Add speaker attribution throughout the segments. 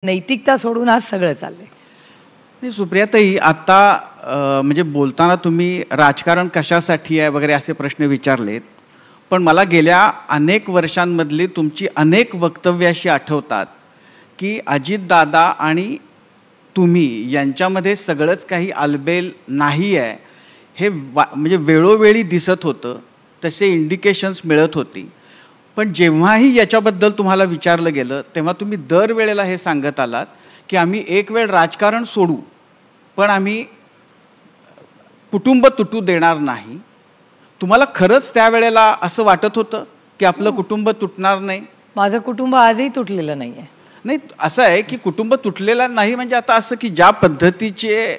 Speaker 1: नैतिकता सोडून आज सगळं चाललंय.
Speaker 2: नाही सुप्रियाताई, आता म्हणजे बोलताना तुम्ही राजकारण कशासाठी आहे वगैरे असे प्रश्न विचारलेत, पण मला गेल्या अनेक वर्षांमधली तुमची अनेक वक्तव्य अशी आठवतात की अजितदादा आणि तुम्ही यांच्यामध्ये सगळंच काही आलबेल नाही आहे हे म्हणजे वेळोवेळी दिसत होतं, तसे इंडिकेशन्स मिळत होती. पण जेव्हाही याच्याबद्दल तुम्हाला विचारलं गेलं तेव्हा तुम्ही दरवेळेला हे सांगत आलात की आम्ही एक वेळ राजकारण सोडू पण आम्ही कुटुंब तुटू देणार नाही. तुम्हाला खरंच त्यावेळेला असं वाटत होतं की आपलं कुटुंब तुटणार नाही?
Speaker 1: माझं कुटुंब आजही तुटलेलं नाहीये.
Speaker 2: नाही, असं आहे की कुटुंब तुटलेलं नाही म्हणजे आता असं की ज्या पद्धतीचे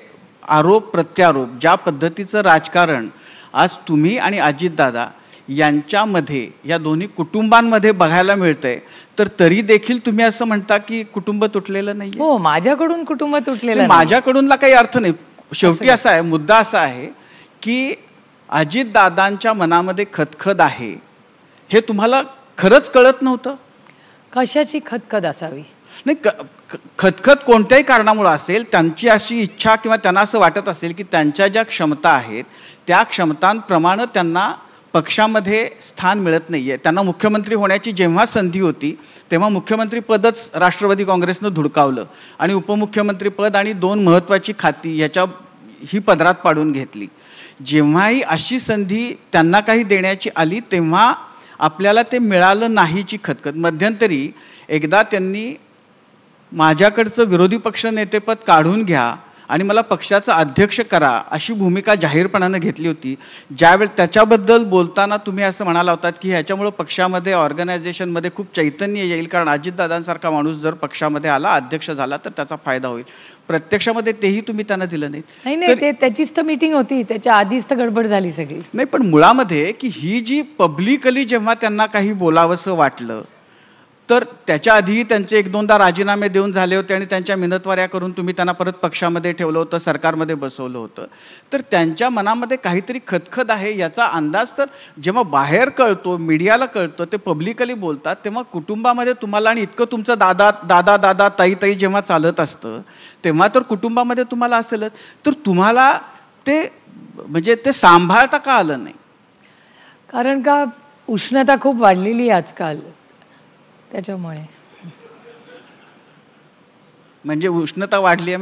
Speaker 2: आरोप प्रत्यारोप, ज्या पद्धतीचं राजकारण आज तुम्ही आणि अजितदादा यांच्यामध्ये या दोन्ही कुटुंबांमध्ये बघायला मिळतंय, तर तरी देखील तुम्ही असं म्हणता की कुटुंब तुटलेलं नाही?
Speaker 1: हो, माझ्याकडून कुटुंब तुटलेलं नाही.
Speaker 2: माझ्याकडूनला काही अर्थ नाही. शेवटी असा आहे, मुद्दा असा आहे की अजितदादांच्या मनामध्ये खदखद आहे हे तुम्हाला खरंच कळत नव्हतं?
Speaker 1: कशाची खदखद असावी?
Speaker 2: नाही, खदखद कोणत्याही कारणामुळे असेल, त्यांची अशी इच्छा किंवा त्यांना असं वाटत असेल की त्यांच्या ज्या क्षमता आहेत त्या क्षमतांप्रमाणे त्यांना पक्षामध्ये स्थान मिळत नाहीये. त्यांना मुख्यमंत्री होण्याची जेव्हा संधी होती तेव्हा मुख्यमंत्री पदच राष्ट्रवादी काँग्रेसनं धुडकावलं आणि उपमुख्यमंत्री पद आणि 2 महत्त्वाची खाती ही पदरात पाडून घेतली. जेव्हाही अशी संधी त्यांना काही देण्याची आली तेव्हा आपल्याला ते मिळालं नाहीची खदखद. मध्यंतरी एकदा त्यांनी माझ्याकडचं विरोधी पक्ष नेतेपद काढून घ्या आणि मला पक्षाचा अध्यक्ष करा अशी भूमिका जाहीरपणानं घेतली होती. ज्यावेळी त्याच्याबद्दल बोलताना तुम्ही असं म्हणाला होतात की ह्याच्यामुळं पक्षामध्ये ऑर्गनायझेशनमध्ये खूप चैतन्य येईल, कारण अजितदादांसारखा माणूस जर पक्षामध्ये आला, अध्यक्ष झाला तर त्याचा फायदा होईल. प्रत्यक्षामध्ये तेही तुम्ही त्यांना दिलं नाही.
Speaker 1: नाही, त्याचीच तर मीटिंग होती, त्याच्या आधीच तर गडबड झाली सगळी.
Speaker 2: नाही, पण मुळामध्ये की ही जी पब्लिकली जेव्हा त्यांना काही बोलावंसं वाटलं तर त्याच्या आधीही त्यांचे 1-2दा राजीनामे देऊन झाले होते आणि त्यांच्या मिन्नतवाऱ्या करून तुम्ही त्यांना परत पक्षामध्ये ठेवलं होतं, सरकारमध्ये बसवलं होतं. तर त्यांच्या मनामध्ये काहीतरी खदखद आहे याचा अंदाज तर जेव्हा बाहेर कळतो, मीडियाला कळतं, ते पब्लिकली बोलतात, तेव्हा कुटुंबामध्ये तुम्हाला आणि इतकं तुमचं दादा ताई जेव्हा चालत असतं तेव्हा तर कुटुंबामध्ये तुम्हाला असेलच. तर तुम्हाला ते म्हणजे ते सांभाळता का आलं नाही?
Speaker 1: कारण का उष्णता खूप वाढलेली आहे आजकाल, त्याच्यामुळे.
Speaker 2: म्हणजे उष्णता वाढली आहे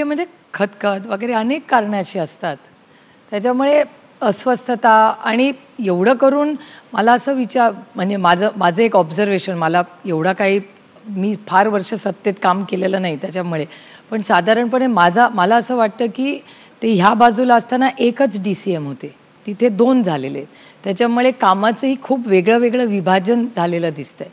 Speaker 1: म्हणजे खदखद वगैरे अनेक कारणे अशी असतात, त्याच्यामुळे अस्वस्थता. आणि एवढं करून मला असं म्हणजे माझं एक ऑब्झर्वेशन, मला एवढा काही मी फार वर्ष सत्तेत काम केलेलं नाही त्याच्यामुळे, पण साधारणपणे मला असं वाटतं की ते ह्या बाजूला असताना एकच DCM होते, तिथे 2 झालेले. त्याच्यामुळे कामाचंही खूप वेगळं विभाजन झालेलं दिसतंय.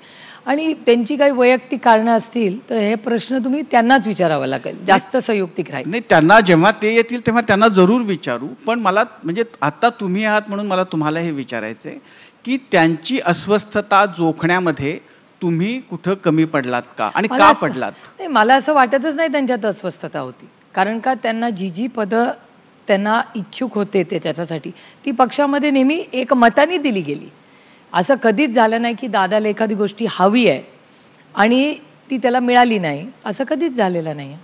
Speaker 1: आणि त्यांची काही वैयक्तिक कारणं असतील तर हे प्रश्न तुम्ही त्यांनाच विचारावा लागेल, जास्त संयुक्तिक राहील.
Speaker 2: नाही, त्यांना जेव्हा ते येतील तेव्हा त्यांना जरूर विचारू. पण मला म्हणजे आता तुम्ही आहात म्हणून मला तुम्हाला हे विचारायचंय की त्यांची अस्वस्थता जोखण्यामध्ये तुम्ही कुठं कमी पडलात का आणि का पडलात?
Speaker 1: नाही, मला असं वाटतच नाही त्यांच्यात अस्वस्थता होती, कारण का त्यांना जी पदं त्यांना इच्छुक होते ते त्याच्यासाठी ती पक्षामध्ये नेहमी एक मताने दिली गेली. असं कधीच झालं नाही की दादाला एखादी गोष्टी हवी आहे आणि ती त्याला मिळाली नाही, असं कधीच झालेलं नाही,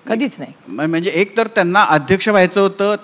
Speaker 1: कधीच नाही.
Speaker 2: म्हणजे एक तर त्यांना अध्यक्ष व्हायचं होतं.